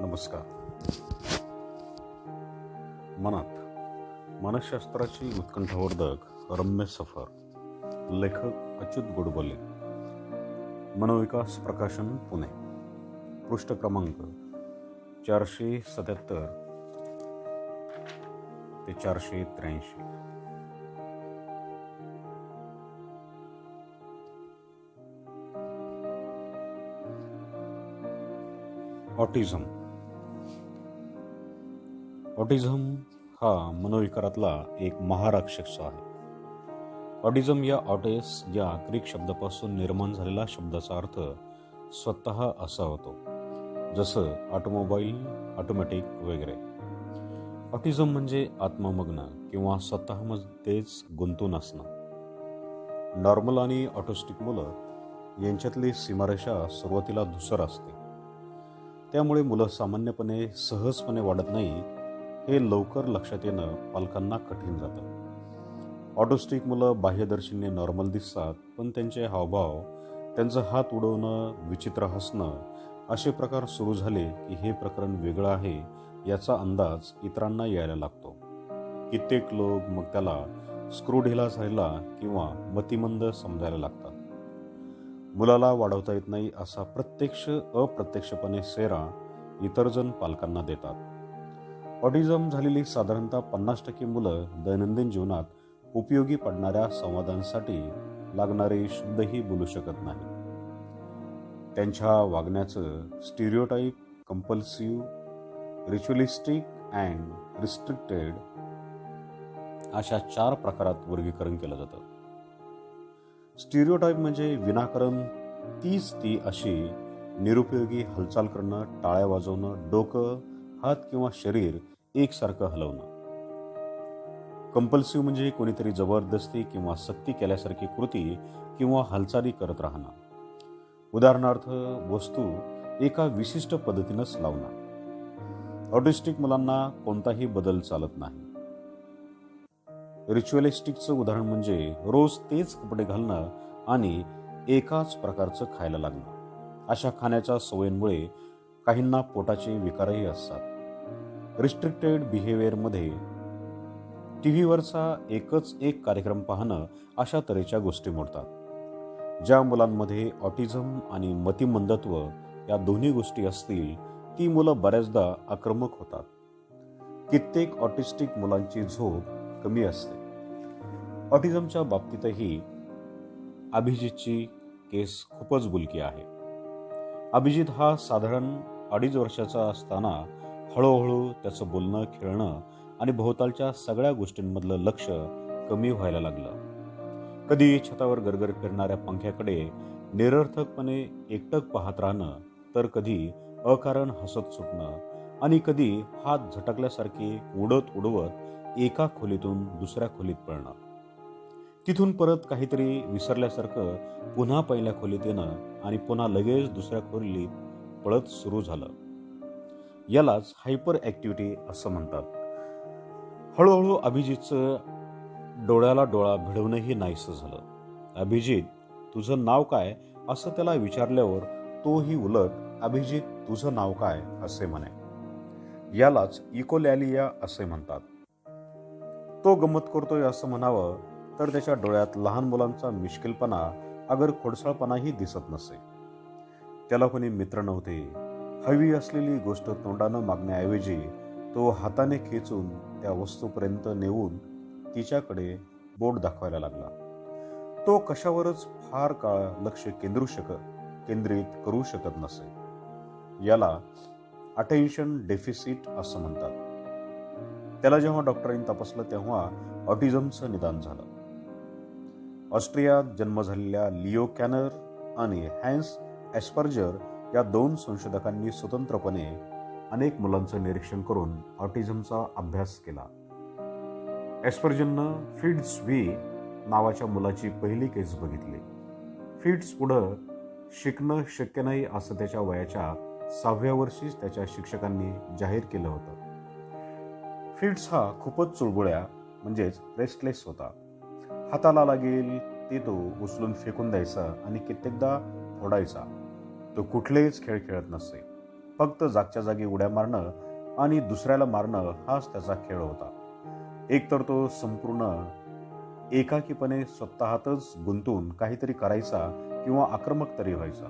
नमस्कार. मनात मानसशास्त्राची उत्कंठावर्धक रम्य सफर. लेखक अच्युत गोडबोले. मनोविकास प्रकाशन, पुणे. पृष्ठ क्रमांक 477 ते 483. ऑटिझम. ऑटिझम हा मनोविकारातला एक महाराक्षस आहे. ऑटिझम या ऑटेस या ग्रीक शब्दापासून निर्माण झालेला शब्दाचा अर्थ स्वतः असा होतो, जसं ऑटोमोबाईल, ऑटोमॅटिक वगैरे. ऑटिझम म्हणजे आत्ममग्न किंवा स्वतःमध्येच गुंतून असणं. नॉर्मल आणि ऑटिस्टिक मुलं यांच्यातली सीमारेषा सुरुवातीला धुसर असते. त्यामुळे मुलं सामान्यपणे सहजपणे वाढत नाही हे लवकर लक्षात येणं पालकांना कठीण जातं. ऑटिस्टिक मुलं बाह्यदर्शनीने नॉर्मल दिसतात, पण त्यांचे हावभाव, त्यांचं हात उडवणं, विचित्र हसणं असे प्रकार सुरू झाले की हे प्रकरण वेगळं आहे याचा अंदाज इतरांना यायला लागतो. कित्येक लोक मग त्याला स्क्रूढिला झालेला किंवा मतिमंद समजायला लागतात. मुलाला वाढवता येत नाही असा प्रत्यक्ष अप्रत्यक्षपणे सेरा इतर जण पालकांना देतात. ऑटिझम झालेली साधारणतः 50% मुलं दैनंदिन जीवनात उपयोगी पडणाऱ्या संवादांसाठी लागणारे शब्दही बोलू शकत नाही. त्यांच्या वागण्याचं स्टिरियोटाईप, कंपल्सिव्ह, रिच्युअलिस्टिक अँड रिस्ट्रिक्टेड अशा 4 प्रकारात वर्गीकरण केलं जातं. स्टिरियोटाईप म्हणजे विनाकारण तीच ती अशी निरुपयोगी हालचाल करणं, टाळ्या वाजवणं, डोकं, हात किंवा शरीर एकसारखं हलवणं. कंपल्सिव्ह म्हणजे कोणीतरी जबरदस्ती किंवा सक्ती केल्यासारखी कृती किंवा हालचाली करत राहणं. उदाहरणार्थ, वस्तू एका विशिष्ट पद्धतीनंच लावणं. ऑटिस्टिक मुलांना कोणताही बदल चालत नाही. रिच्युअलिस्टिकचं उदाहरण म्हणजे रोज तेच कपडे घालणं आणि एकाच प्रकारचं खायला लागणं. अशा खाण्याच्या सवयींमुळे काहींना पोटाचे विकारही असतात. रिस्ट्रिक्टेड बिहेवियरमध्ये टीव्हीवरचा एकच एक कार्यक्रम पाहणं अशा तऱ्हेच्या गोष्टी मोडतात. ज्या मुलांमध्ये ऑटिझम आणि मतिमंदत्व या दोन्ही गोष्टी असतील ती मुलं बऱ्याचदा आक्रमक होतात. कित्येक ऑटिस्टिक मुलांची झोप कमी असते. ऑटिझमच्या बाबतीतही अभिजितची केस खूपच बोलकी आहे. अभिजित हा साधारण 2.5 वर्षाचा असताना हळूहळू त्याचं बोलणं, खेळणं आणि भोवतालच्या सगळ्या गोष्टींमधलं लक्ष कमी व्हायला लागलं. कधी छतावर गरगर फिरणाऱ्या पंख्याकडे निरर्थकपणे एकटक पाहत राहणं, तर कधी अकारण हसत सुटणं आणि कधी हात झटकल्यासारखे उडवत एका खोलीतून दुसऱ्या खोलीत पळणं. तिथून परत काहीतरी विसरल्यासारखं पुन्हा पहिल्या खोलीत येणं आणि पुन्हा लगेच दुसऱ्या खोलीत पळत सुरू झालं. यालाच हायपर ॲक्टिव्हिटी असं म्हणतात. हळूहळू अभिजितचं डोळ्याला डोळा भिडवणंही नाहीसं झालं. अभिजित, तुझं नाव काय असं त्याला विचारल्यावर तोही उलट अभिजित तुझं नाव काय असे म्हणे. यालाच इकोलॅलिया असे म्हणतात. तो गंमत करतोय असं म्हणावं तर त्याच्या डोळ्यात लहान मुलांचा मिश्किलपणा अगर खोडसाळपणाही दिसत नसे. त्याला कोणी मित्र नव्हते. हवी असलेली गोष्ट तोंडानं मागण्याऐवजी तो हाताने खेचून त्या वस्तूपर्यंत नेऊन तिच्याकडे बोट दाखवायला लागला. तो कशावरच फार काळ लक्ष केंद्रित करू शकत नसे. याला अटेन्शन डेफिसिट असं म्हणतात. त्याला जेव्हा डॉक्टरांनी तपासलं तेव्हा ऑटिझमचं निदान झालं. ऑस्ट्रियात जन्म झालेल्या लिओ कॅनर आणि हॅन्स ॲस्पर्जर या 2 संशोधकांनी स्वतंत्रपणे अनेक मुलांचं निरीक्षण करून ऑटिझमचा अभ्यास केला. ॲस्पर्जरनं फिट्स व्ही नावाच्या मुलाची पहिली केस बघितली. फिट्स पुढं शिकणं शक्य नाही असं त्याच्या वयाच्या 6व्या वर्षीच त्याच्या शिक्षकांनी जाहीर केलं होतं. फिट्स हा खूपच चुळबुळ्या म्हणजेच रेस्टलेस होता. हाताला लागेल ते तो उचलून फेकून द्यायचा आणि कित्येकदा फोडायचा. तो कुठलेच खेळ खेळत नसे. फक्त जागच्या जागी उड्या मारणं आणि दुसऱ्याला मारणं हाच त्याचा खेळ होता. एकतर तो संपूर्ण एकाकीपणे स्वतःतच गुंतून काहीतरी करायचा किंवा आक्रमक तरी व्हायचा.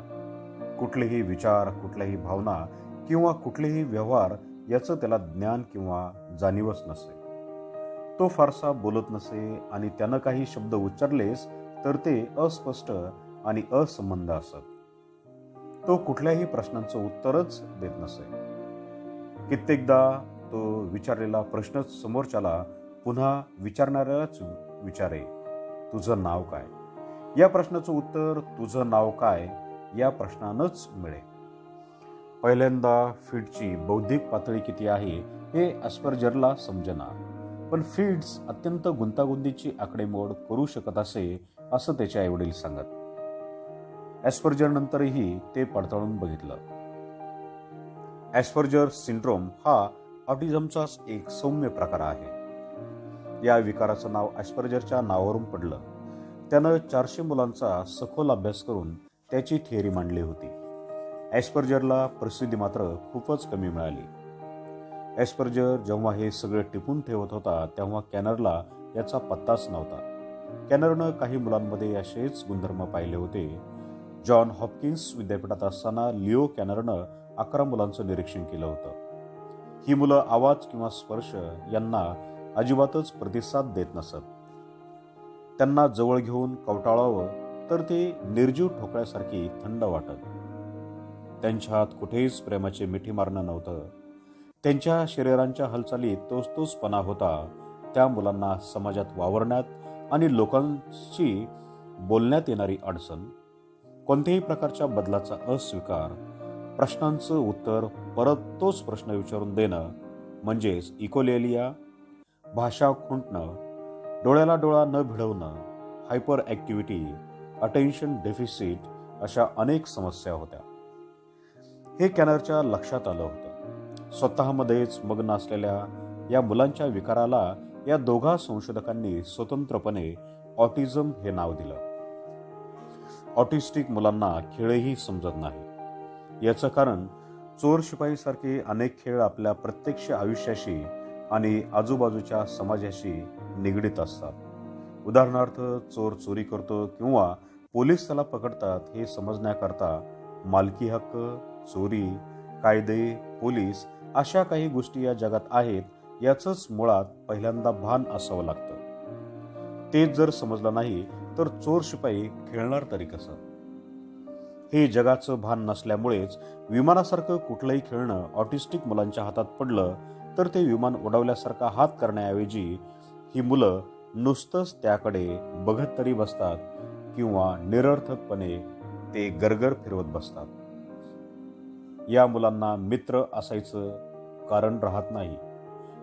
कुठलेही विचार, कुठल्याही भावना किंवा कुठलेही व्यवहार याचं त्याला ज्ञान किंवा जाणीवच नसे. तो फारसा बोलत नसे आणि त्यानं काही शब्द उच्चारलेच तर ते अस्पष्ट आणि असंबंध असत. तो कुठल्याही प्रश्नांचं उत्तरच देत नसे. कित्येकदा तो विचारलेला प्रश्नच समोरच्याला पुन्हा विचारणाऱ्यालाच विचारे, तुझं नाव काय? या प्रश्नाचं उत्तर तुझं नाव काय या प्रश्नानंच मिळे. पहिल्यांदा फीडची बौद्धिक पातळी किती आहे हे ॲस्पर्जरला समजेना, पण फीड्स अत्यंत गुंतागुंतीची आकडेमोड करू शकत असे असं त्याचे आईवडील सांगत. ॲस्पर्जर नंतरही ते पडताळून बघितलं. ॲस्पर्जर सिंड्रोम हा ऑटिझमचाच एक सौम्य प्रकार आहे. या विकाराचं नाव ॲस्पर्जरच्या नावावरून पडलं. त्यानं 400 मुलांचा सखोल अभ्यास करून त्याची थिअरी मांडली होती. ॲस्पर्जरला प्रसिद्धी मात्र खूपच कमी मिळाली. ॲस्पर्जर जेव्हा हे सगळे टिपून ठेवत होता तेव्हा कॅनरला याचा पत्ताच नव्हता. कॅनरनं काही मुलांमध्ये असेच गुणधर्म पाहिले होते. जॉन हॉपकिन्स विद्यापीठात असताना लिओ कॅनरनं 11 मुलांचं निरीक्षण केलं होतं. ही मुलं आवाज किंवा स्पर्श यांना अजिबातच प्रतिसाद देत नसत. त्यांना जवळ घेऊन कवटाळावं तर ते निर्जीव ठोकळ्यासारखी थंड वाटत. त्यांच्या हात कुठेच प्रेमाचे मिठी मारणं नव्हतं. त्यांच्या शरीरांच्या हालचालीत तोचपणा होता. त्या मुलांना समाजात वावरण्यात आणि लोकांशी बोलण्यात येणारी अडचण, कोणत्याही प्रकारच्या बदलाचा अस्वीकार, प्रश्नांचं उत्तर परत तोच प्रश्न विचारून देणं म्हणजेच इकोलेलिया, भाषा खुंटणं, डोळ्याला डोळा न भिडवणं, हायपर ॲक्टिव्हिटी, अटेन्शन डेफिसिट अशा अनेक समस्या होत्या. हे कॅनरच्या लक्षात आलं होतं. स्वतःमध्येच मग्न असलेल्या या मुलांच्या विकाराला या दोघा संशोधकांनी स्वतंत्रपणे ऑटिझम हे नाव दिलं. ऑटिस्टिक मुलांना खेळही समजत नाही. याचं कारण चोर शिपाईसारखे अनेक खेळ आपल्या प्रत्यक्ष आयुष्याशी आणि आजूबाजूच्या समाजाशी निगडीत असतात. उदाहरणार्थ, चोर चोरी करतो किंवा पोलीस त्याला पकडतात हे समजण्याकरता मालकी हक्क, चोरी, कायदे, पोलीस अशा काही गोष्टी या जगात आहेत याचंच मुळात पहिल्यांदा भान असावं लागतं. तेच जर समजलं नाही तर चोर शिपाई खेळणार तरी कसं? हे जगाचं भान नसल्यामुळेच विमानासारखं कुठलंही खेळणं ऑटिस्टिक मुलांच्या हातात पडलं तर ते विमान उडवल्यासारखा हात करण्याऐवजी ही मुलं नुसतंच त्याकडे बघत तरी बसतात किंवा निरर्थकपणे ते गरगर फिरवत बसतात. या मुलांना मित्र असायचं कारण राहत नाही.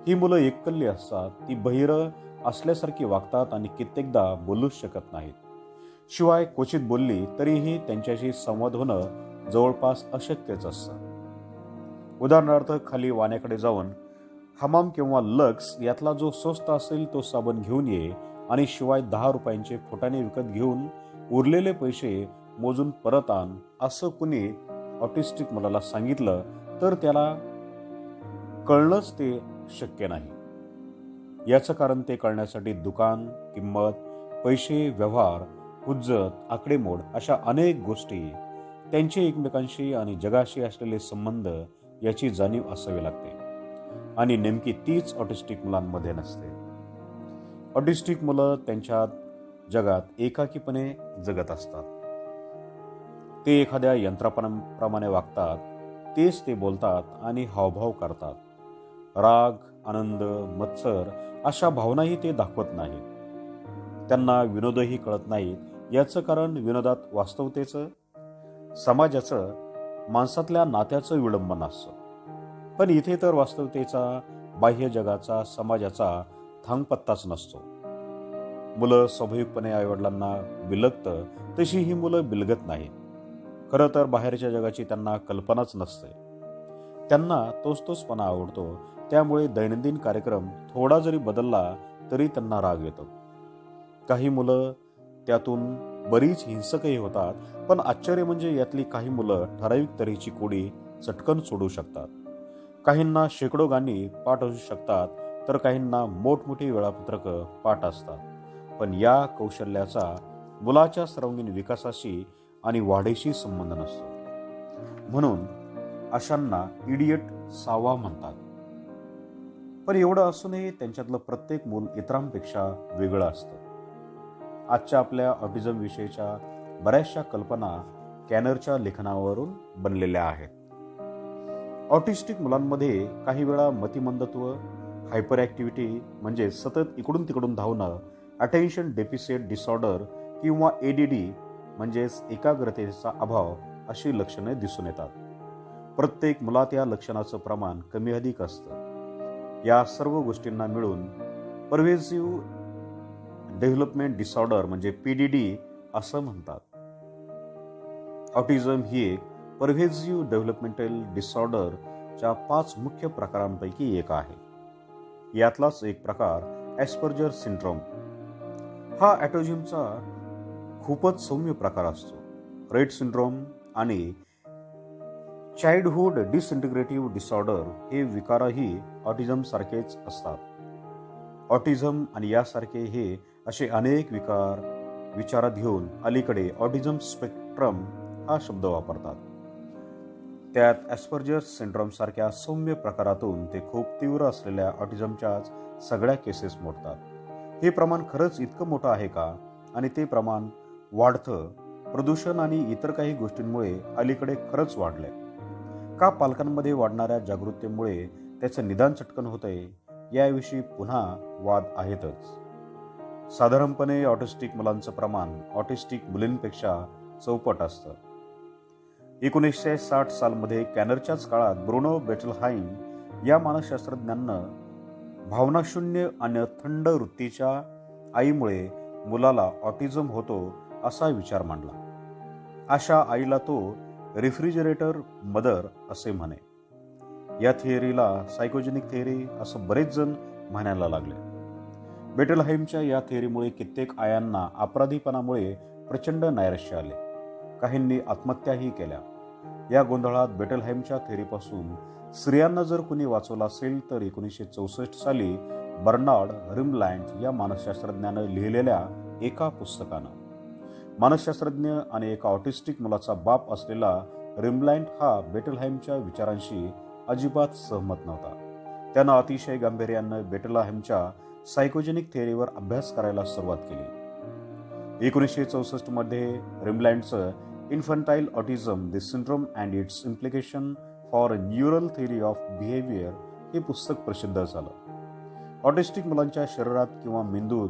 ही मुलं एककल्ली असतात. ती बहिर असल्यासारखी वागतात आणि कित्येकदा बोलूच शकत नाहीत. शिवाय क्वचित बोलली तरीही त्यांच्याशी संवाद होणं जवळपास अशक्यच असतं. उदाहरणार्थ, खाली वाण्याकडे जाऊन हमाम किंवा लक्स यातला जो स्वस्त असेल तो साबण घेऊन ये आणि शिवाय 10 रुपयांचे फुटाणे विकत घेऊन उरलेले पैसे मोजून परत आण असं कुणी ऑटिस्टिक मुलाला सांगितलं तर त्याला कळणंच ते शक्य नाही. याचं कारण ते कळण्यासाठी दुकान, किंमत, पैसे, व्यवहार, हुज्जत, आकडेमोड अशा अनेक गोष्टी, त्यांचे एकमेकांशी आणि जगाशी असलेले संबंध याची जाणीव असावी लागते. आणि नेमकी तीच ऑटिस्टिक मुलांमध्ये नसते. ऑटिस्टिक मुलं त्यांच्या जगात एकाकीपणे जगत असतात. ते एखाद्या यंत्राप्रमाणे वागतात. तेच ते बोलतात आणि हावभाव करतात. राग, आनंद, मत्सर अशा भावनाही ते दाखवत नाहीत. त्यांना विनोदही कळत नाहीत. याचं कारण विनोदात वास्तवतेचं, समाजाचं, माणसातल्या नात्याचं विडंबन असतं. पण इथे तर वास्तवतेचा, बाह्य जगाचा, समाजाचा थांगपत्ताच नसतो. मुलं स्वाभाविकपणे आईवडिलांना बिलगतं तशी ही मुलं बिलगत नाहीत. खरं तर बाहेरच्या जगाची त्यांना कल्पनाच नसते. त्यांना तोचपणा आवडतो. त्यामुळे दैनंदिन कार्यक्रम थोडा जरी बदलला तरी त्यांना राग येतो. काही मुलं त्यातून बरीच हिंसकही होतात. पण आश्चर्य म्हणजे यातली काही मुलं ठराविक तऱ्हेची कोडी चटकन सोडू शकतात. काहींना शेकडो गाणी पाठ असू शकतात, तर काहींना मोठमोठी वेळापत्रक पाठ असतात. पण या कौशल्याचा मुलाच्या सर्वांगीण विकासाशी आणि वाढीशी संबंध नसतो. म्हणून अशांना इडियट सावा म्हणतात. पण एवढं असूनही त्यांच्यातलं प्रत्येक मूल इतरांपेक्षा वेगळं असतं. आजच्या आपल्या ऑटिझम विषयीच्या बऱ्याचशा कल्पना कॅनरच्या लेखनावरून बनलेल्या आहेत. ऑटिस्टिक मुलांमध्ये काही वेळा मतिमंदत्व, हायपर ॲक्टिव्हिटी म्हणजे सतत इकडून तिकडून धावणं, अटेन्शन डेफिसिट डिसऑर्डर किंवा ADD म्हणजेच एकाग्रतेचा अभाव अशी लक्षणे दिसून येतात. प्रत्येक मुलात या लक्षणाचं प्रमाण कमी अधिक असतं. या सर्व गोष्टींना मिळून परव्हेसिव्ह डेव्हलपमेंट डिसऑर्डर म्हणजे PDD असं म्हणतात. ऑटिझम ही एक परव्हेसिव्ह डेव्हलपमेंटल डिसऑर्डरच्या 5 मुख्य प्रकारांपैकी एक आहे. यातलाच एक प्रकार ॲस्पर्जर सिंड्रोम. हा ऑटिझमचा खूपच सौम्य प्रकार असतो. रेट सिंड्रोम आणि चाइल्डहुड डिसइंटिग्रेटिव्ह डिसऑर्डर हे विकारही ऑटिझम सारखेच असतात. ऑटिझम आणि यासारखे हे असे अनेक विकार विचारात घेऊन अलीकडे ऑटिझम स्पेक्ट्रम हा शब्द वापरतात. त्यात ॲस्पर्जर सिंड्रोम सारख्या सौम्य प्रकारातून ते खूप तीव्र असलेल्या ऑटिझमच्याच सगळ्या केसेस मोडतात. हे प्रमाण खरंच इतकं मोठं आहे का? आणि ते प्रमाण वाढतं प्रदूषण आणि इतर काही गोष्टींमुळे अलीकडे खरंच वाढलंय का? पालकांमध्ये वाढणाऱ्या जागरूकतेमुळे त्याचं निदान चटकन होतंय याविषयी पुन्हा वाद आहेतच. साधारणपणे ऑटिस्टिक मुलांचं प्रमाण ऑटिस्टिक मुलींपेक्षा चौपट असतं. 1960 सालमध्ये कॅनरच्याच काळात ब्रुनो बेटलहाइम या मानसशास्त्रज्ञानं भावनाशून्य आणि थंड वृत्तीच्या आईमुळे मुलाला ऑटिझम होतो असा विचार मांडला. अशा आईला तो रेफ्रिजरेटर मदर असे म्हणे. या थिअरीला सायकोजेनिक थिअरी असं बरेच जण म्हणायला लागले. बेटलहाइमच्या या थिअरीमुळे कित्येक आयांना अपराधीपणामुळे प्रचंड नैराश्य आले. काहींनी आत्महत्याही केल्या. या गोंधळात बेटलहाइमच्या थिअरीपासून स्त्रियांना जर कुणी वाचवलं असेल तर 1964 साली बर्नार्ड रिमलँड या मानसशास्त्रज्ञानं लिहिलेल्या एका पुस्तकानं. मानसशास्त्रज्ञ आणि एका ऑटिस्टिक मुलाचा बाप असलेला रिमलँड हा बेटलहाइमच्या विचारांशी अजिबात सहमत नव्हता. त्यानं अतिशय गांभीर्यानं बेटलहाइमच्या सायकोजेनिक थिअरीवर अभ्यास करायला सुरुवात केली. 1964 मध्ये रिमलँडचं infantile autism the syndrome and its implication for neural theory of behaviour हे पुस्तक प्रसिद्ध झालं. ऑटिस्टिक मुलांच्या शरीरात किंवा मेंदूत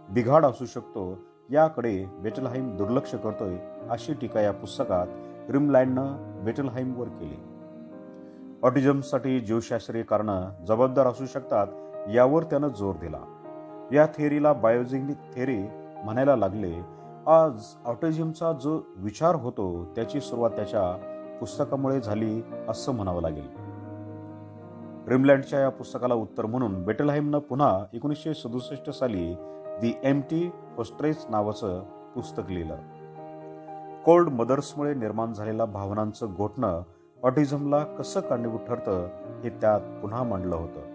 बिघाड असू शकतो याकडे बेटलहाइम दुर्लक्ष करतोय अशी टीका या पुस्तकात रिमलँडनं बेटलहाइमवर केली. ऑटिझमसाठी जीवशास्त्रीय कारणं जबाबदार असू शकतात यावर त्यानं जोर दिला. या थिअरीला बायोजेनिक थिअरी म्हणायला लागले. आज ऑटिझमचा जो विचार होतो त्याची सुरुवात त्याच्या पुस्तकामुळे झाली असं म्हणावं लागेल. रिमलँडच्या या पुस्तकाला उत्तर म्हणून बेटलहाइमनं पुन्हा 1967 साली दी एम्प्टी फोस्ट्रेस नावाचं पुस्तक लिहिलं. कोल्ड मदर्समुळे निर्माण झालेल्या भावनांचं घोटणं ऑटिझमला कसं कारणीभूत ठरतं हे त्यात पुन्हा मांडलं होतं.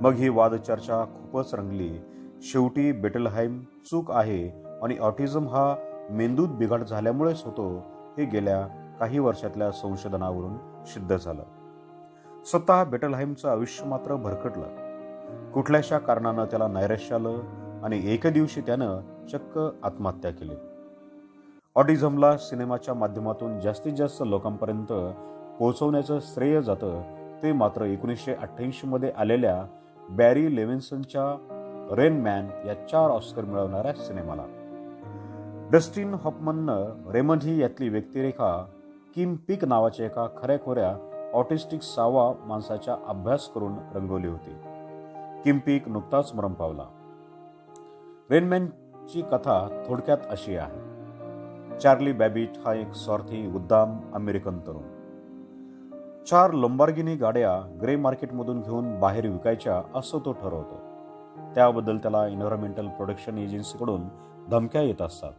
मग ही वादचर्चा खूपच रंगली. शेवटी बेटलहाइम चूक आहे आणि ऑटिझम हा मेंदूत बिघाड झाल्यामुळेच होतो हे गेल्या काही वर्षातल्या संशोधनावरून सिद्ध झालं. स्वतः बेटलहाइमचं आयुष्य मात्र भरकटलं. कुठल्याशा कारणानं त्याला नैराश्य आलं आणि एके दिवशी त्यानं चक्क आत्महत्या केली. ऑटिझमला सिनेमाच्या माध्यमातून जास्तीत जास्त लोकांपर्यंत पोहोचवण्याचं श्रेय जातं ते मात्र 1988 मध्ये आलेल्या बॅरी लेव्हिन्सनच्या रेन मॅन या 4 ऑस्कर मिळवणाऱ्या सिनेमाला. डस्टिन हॉफमननं रेमंड ही यातली व्यक्तिरेखा किम पीक नावाच्या एका खऱ्याखोऱ्या ऑटिस्टिक सावा माणसाचा अभ्यास करून रंगवली होती. किम पीक नुकताच मरण पावला. रेनमॅनची कथा थोडक्यात अशी आहे. चार्ली बॅबिट हा एक स्वार्थी उद्दाम अमेरिकन तरुण. 4 लंबोर्गिनी गाड्या ग्रे मार्केटमधून घेऊन बाहेर विकायच्या असं तो ठरवतो. त्याबद्दल त्याला एन्व्हायरमेंटल प्रोटेक्शन एजन्सीकडून धमक्या येत असतात.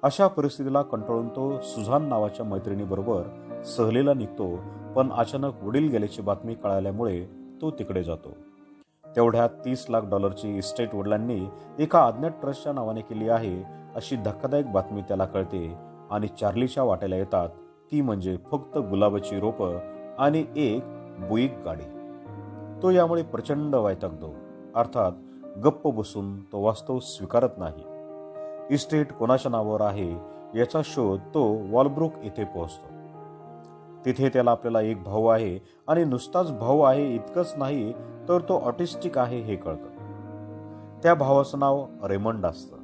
अशा परिस्थितीला कंटाळून तो सुझान नावाच्या मैत्रिणीबरोबर सहलीला निघतो पण अचानक वडील गेल्याची बातमी कळाल्यामुळे तो तिकडे जातो. तेवढ्यात $30 लाख इस्टेट वडिलांनी एका अज्ञात ट्रस्टच्या नावाने केली आहे अशी धक्कादायक बातमी त्याला कळते आणि चार्लीच्या वाट्याला येतात, ती म्हणजे फक्त गुलाबाची रोपं आणि एक बुईक गाडी. तो यामुळे प्रचंड वैतागतो. अर्थात गप्प बसून तो वास्तव स्वीकारत नाही. इस्टेट कोणाच्या नावावर आहे याचा शोध तो वॉलब्रुक येथे पोहोचतो. तिथे त्याला आपल्याला एक भाऊ आहे आणि नुसताच भाऊ आहे इतकंच नाही तर तो ऑटिस्टिक आहे हे कळतं. त्या भावाचं नाव रेमंड असतं.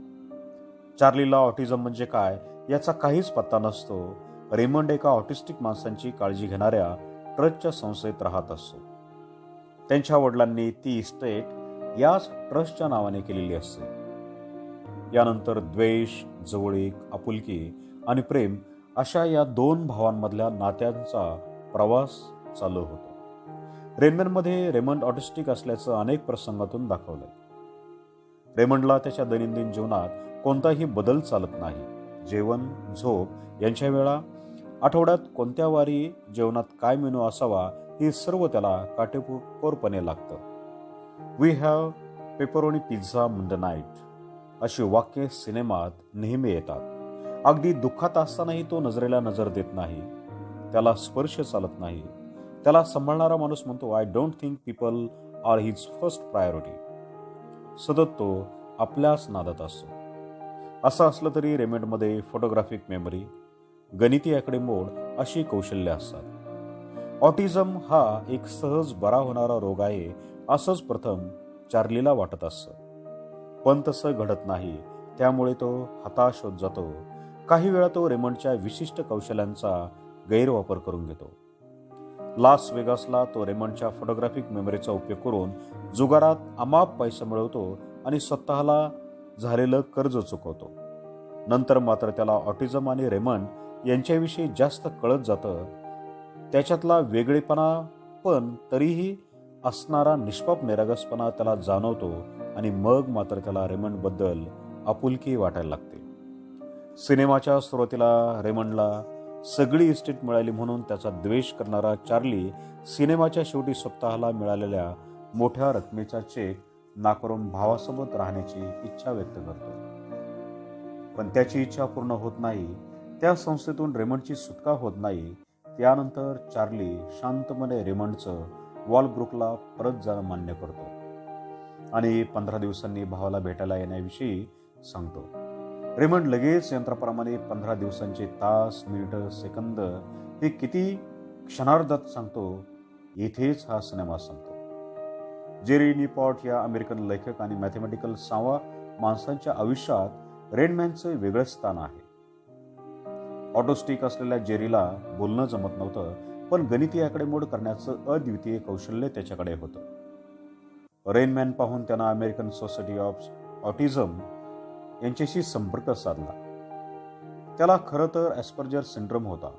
चार्लीला ऑटिझम म्हणजे काय याचा काहीच पत्ता नसतो. रेमंड एका ऑटिस्टिक माणसांची काळजी घेणाऱ्या ट्रस्टच्या संस्थेत राहत असतो. त्यांच्या वडिलांनी ती इस्टेट याच ट्रस्टच्या नावाने केलेली असते. यानंतर द्वेष, जवळीक, आपुलकी आणि प्रेम अशा या दोन भावांमधल्या नात्यांचा प्रवास चालू होतो. रेनमॅनमध्ये रेमंड ऑटिस्टिक असल्याचं अनेक प्रसंगातून दाखवलंय. रेमंडला त्याच्या दैनंदिन जीवनात कोणताही बदल चालत नाही. जेवण, झोप यांच्या वेळा, आठवड्यात कोणत्या वारी, जेवणात काय मेनू असावा हे सर्व त्याला काटेकोरपणे लागतं. We have pepperoni pizza Monday night अशी वाक्ये सिनेमात नेहमी येतात. अगदी दुःखात असतानाही तो नजरेला नजर देत नाही. त्याला स्पर्श चालत नाही. त्याला सांभाळणारा माणूस म्हणतो, I don't think people are his first priority. सतत तो आपल्याच नादात असतो. असं असलं तरी रेमंडमध्ये फोटोग्राफिक मेमरी, गणिती आकडेमोड अशी कौशल्य असतात. ऑटिझम हा एक सहज बरा होणारा रोग आहे असंच प्रथम चार्लीला वाटत असतं. पण तसं घडत नाही. त्यामुळे तो हताश होत जातो. काही वेळा तो रेमंडच्या विशिष्ट कौशल्यांचा गैरवापर करून घेतो. लास वेगासला तो रेमंडच्या फोटोग्राफिक मेमरीचा उपयोग करून जुगारात अमाप पैसा मिळवतो आणि स्वतःला झालेलं कर्ज चुकवतो. नंतर मात्र त्याला ऑटिझम आणि रेमंड यांच्याविषयी जास्त कळत जातं. त्याच्यातला वेगळेपणा पण तरीही असणारा निष्पाप निरागसपणा त्याला जाणवतो आणि मग मात्र त्याला रेमंडबद्दल आपुलकी वाटायला लागते. सिनेमाच्या सुरुवातीला रेमंडला सगळी इस्टेट मिळाली म्हणून त्याचा द्वेष करणारा चार्ली सिनेमाच्या शेवटी स्वतःला मिळालेल्या मोठ्या रकमेचा चेक नाकारून भावासोबत राहण्याची इच्छा व्यक्त करतो. पण त्याची इच्छा पूर्ण होत नाही. त्या संस्थेतून रेमंडची सुटका होत नाही. त्यानंतर चार्ली शांतपणे रेमंडचं वॉलब्रुकला परत जाणं मान्य करतो आणि 15 दिवसांनी भावाला भेटायला येण्याविषयी सांगतो. रेमंड लगेच यंत्राप्रमाणे 15 दिवसांचे तास, मिनिटं, सेकंद हे किती क्षणार्धात सांगतो. येथेच हा सिनेमा संपतो. जेरी न्यूपॉर्ट या अमेरिकन लेखक आणि मॅथमॅटिकल सावा माणसांच्या आयुष्यात रेनमॅनचं वेगळं स्थान आहे. ऑटिस्टिक असलेल्या जेरीला बोलणं जमत नव्हतं, पण गणिती आकडेमोड करण्याचं अद्वितीय कौशल्य त्याच्याकडे होतं. रेनमॅन पाहून त्यानं अमेरिकन सोसायटी ऑफ ऑटिझम यांच्याशी संपर्क साधला. त्याला खरं तर ॲस्पर्जर सिंड्रोम होता.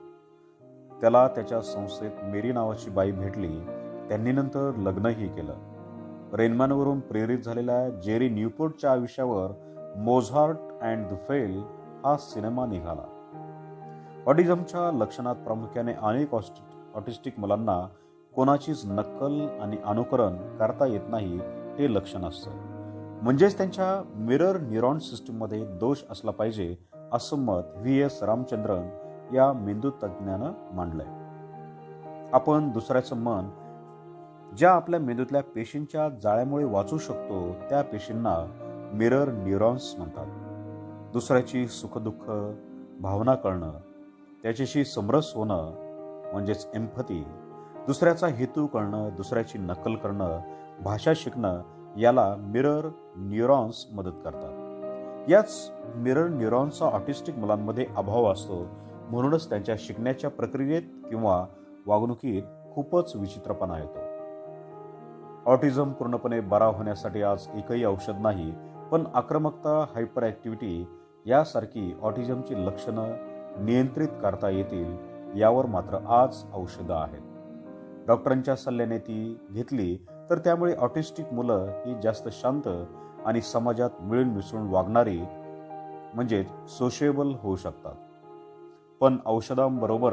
त्याला त्याच्या संस्थेत मेरी नावाची बाई भेटली. त्यांनी नंतर लग्नही केलं. रेनमॅनवरून प्रेरित झालेल्या जेरी न्यूपोर्टच्या आयुष्यावर मोझार्ट अँड द फेल हा सिनेमा निघाला. ऑटिझमच्या लक्षणात प्रामुख्याने अनेक ऑटिस्टिक मुलांना कोणाचीच नक्कल आणि अनुकरण करता येत नाही हे लक्षण असतं. म्हणजेच त्यांच्या मिरर न्यूरॉन सिस्टीममध्ये दोष असला पाहिजे असं मत V.S. रामचंद्रन या मेंदूतज्ञानं मांडलंय. आपण दुसऱ्याचं मन ज्या आपल्या मेंदूतल्या पेशींच्या जाळ्यामुळे वाचू शकतो त्या पेशींना मिरर न्यूरॉन्स म्हणतात. दुसऱ्याची सुखदुःख, भावना कळणं, त्याच्याशी समरस होणं म्हणजेच एम्पथी, दुसऱ्याचा हेतू कळणं, दुसऱ्याची नक्कल करणं, भाषा शिकणं याला मिरर न्यूरॉन्स मदत करतात. याच मिरर न्यूरॉन्सचा ऑटिस्टिक मुलांमध्ये अभाव असतो. म्हणूनच त्यांच्या शिकण्याच्या प्रक्रियेत किंवा वागणुकीत खूपच विचित्रपणा येतो. ऑटिझम पूर्णपणे बरा होण्यासाठी आज एकही औषध नाही, पण आक्रमकता, हायपर ॲक्टिव्हिटी यासारखी ऑटिझमची लक्षणं नियंत्रित करता येतील यावर मात्र आज औषधं आहेत. डॉक्टरांच्या सल्ल्याने ती घेतली तर त्यामुळे ऑटिस्टिक मुलं ही जास्त शांत आणि समाजात मिळून मिसळून वागणारी म्हणजेच सोशिएबल होऊ शकतात. पण औषधांबरोबर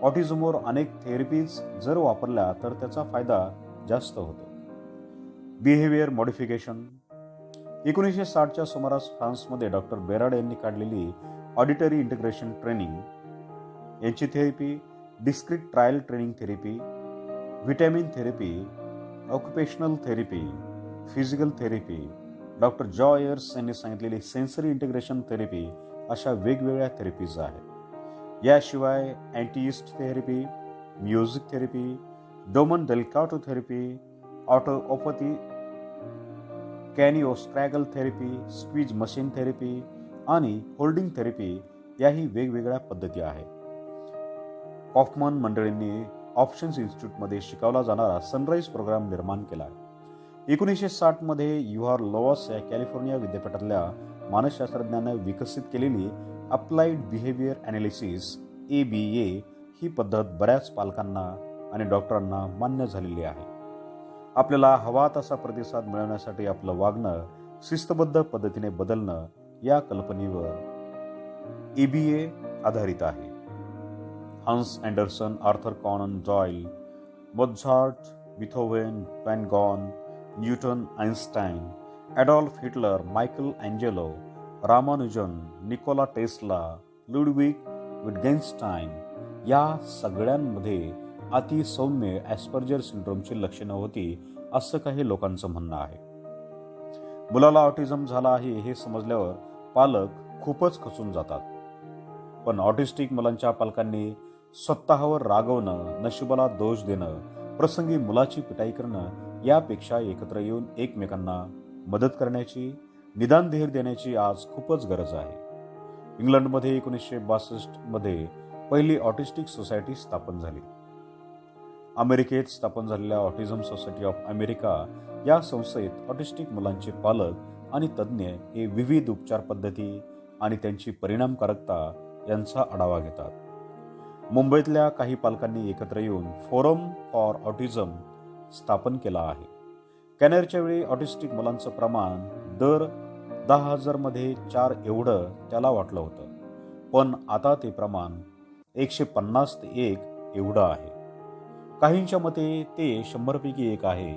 ऑटिझमवर अनेक थेरपीज जर वापरल्या तर त्याचा फायदा जास्त होतो. Behaviour modification. 1960च्या सुमारास फ्रान्समध्ये डॉक्टर बेराड यांनी काढलेली ऑडिटरी इंटिग्रेशन ट्रेनिंग यांची therapy, discrete trial training therapy, vitamin therapy, occupational therapy, physical therapy, doctor जॉयर्स यांनी सांगितलेली सेन्सरी इंटिग्रेशन थेरपी अशा वेगवेगळ्या थेरपीज आहेत. याशिवाय antiyeast therapy, music therapy, Doman Delacato therapy, autopathy, craniosacral therapy, squeeze machine therapy आणि holding therapy याही वेगवेगळ्या पद्धती आहेत. कॉफमन मंडळींनी ऑप्शन्स इन्स्टिट्यूटमध्ये शिकवला जाणारा सनराईज प्रोग्राम निर्माण केला आहे. 1960मध्ये युआर लोवास या कॅलिफोर्निया विद्यापीठातल्या मानसशास्त्रज्ञांनी विकसित केलेली अप्लाइड बिहेवियर ॲनालिसिस ABA ही पद्धत बऱ्याच पालकांना आणि डॉक्टरांना मान्य झालेली आहे. आपल्याला हवा तसा प्रतिसाद मिळवण्यासाठी आपलं वागणं शिस्तबद्ध पद्धतीने बदलणं या कल्पनेवर ABA आधारित आहे. Hans Andersen, Arthur Conan Doyle, Mozart, Beethoven, Van Gogh, Newton, Einstein, Adolf Hitler, Michelangelo, Ramanujan, Nikola Tesla, Ludwig Wittgenstein या सगळ्यांमध्ये अतिसौम्य ॲस्पर्जर सिंड्रोमची लक्षणं होती असं काही लोकांचं म्हणणं आहे. मुलाला ऑटिझम झाला आहे हे समजल्यावर पालक खूपच खचून जातात. पण ऑटिस्टिक मुलांच्या पालकांनी स्वतःवर रागवणं, नशिबाला दोष देणं, प्रसंगी मुलाची पिटाई करणं यापेक्षा एकत्र येऊन एकमेकांना मदत करण्याची, निदान धीर देण्याची आज खूपच गरज आहे. इंग्लंडमध्ये 1962मध्ये पहिली ऑटिस्टिक सोसायटी स्थापन झाली. अमेरिकेत स्थापन झालेल्या ऑटिझम सोसायटी ऑफ अमेरिका या संस्थेत ऑटिस्टिक मुलांचे पालक आणि तज्ज्ञ हे विविध उपचार पद्धती आणि त्यांची परिणामकारकता यांचा आढावा घेतात. मुंबईतल्या काही पालकांनी एकत्र येऊन फोरम फॉर ऑटिझम स्थापन केला आहे. कॅनरच्या वेळी ऑटिस्टिक मुलांचं प्रमाण दर 10,000 मध्ये 4 एवढं त्याला वाटलं होतं, पण आता ते प्रमाण 150 ते 1 एवढं आहे. काहींच्या मते ते 100 पैकी 1 आहे.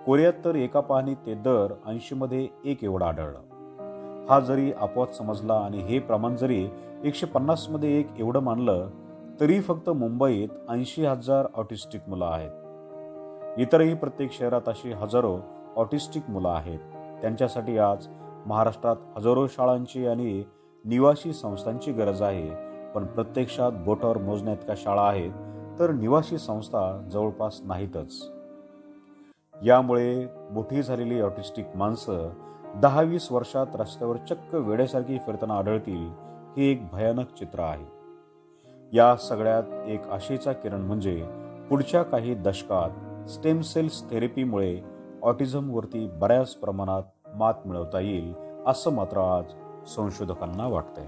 कोरियात तर एका पाहणीत ते दर 80 मध्ये 1 एवढं आढळलं. हा जरी अपवाद समजला आणि हे प्रमाण जरी 150 मध्ये 1 एवढं मानलं तरी फक्त मुंबईत 80,000 ऑटिस्टिक मुलं आहेत. इतरही प्रत्येक शहरात अशी हजारो ऑटिस्टिक मुलं आहेत. त्यांच्यासाठी आज महाराष्ट्रात हजारो शाळांची आणि निवासी संस्थांची गरज आहे. पण प्रत्यक्षात बोटावर मोजण्याइतक्या शाळा आहेत तर निवासी संस्था जवळपास नाहीतच. यामुळे मोठी झालेली ऑटिस्टिक माणसं 10-20 वर्षात रस्त्यावर चक्क वेड्यासारखी फिरताना आढळतील हे एक भयानक चित्र आहे. या सगळ्यात एक आशेचा किरण म्हणजे पुढच्या काही दशकात स्टेम सेल्स थेरपीमुळे ऑटिझमवरती बऱ्याच प्रमाणात मात मिळवता येईल असं मात्र आज संशोधकांना वाटतंय.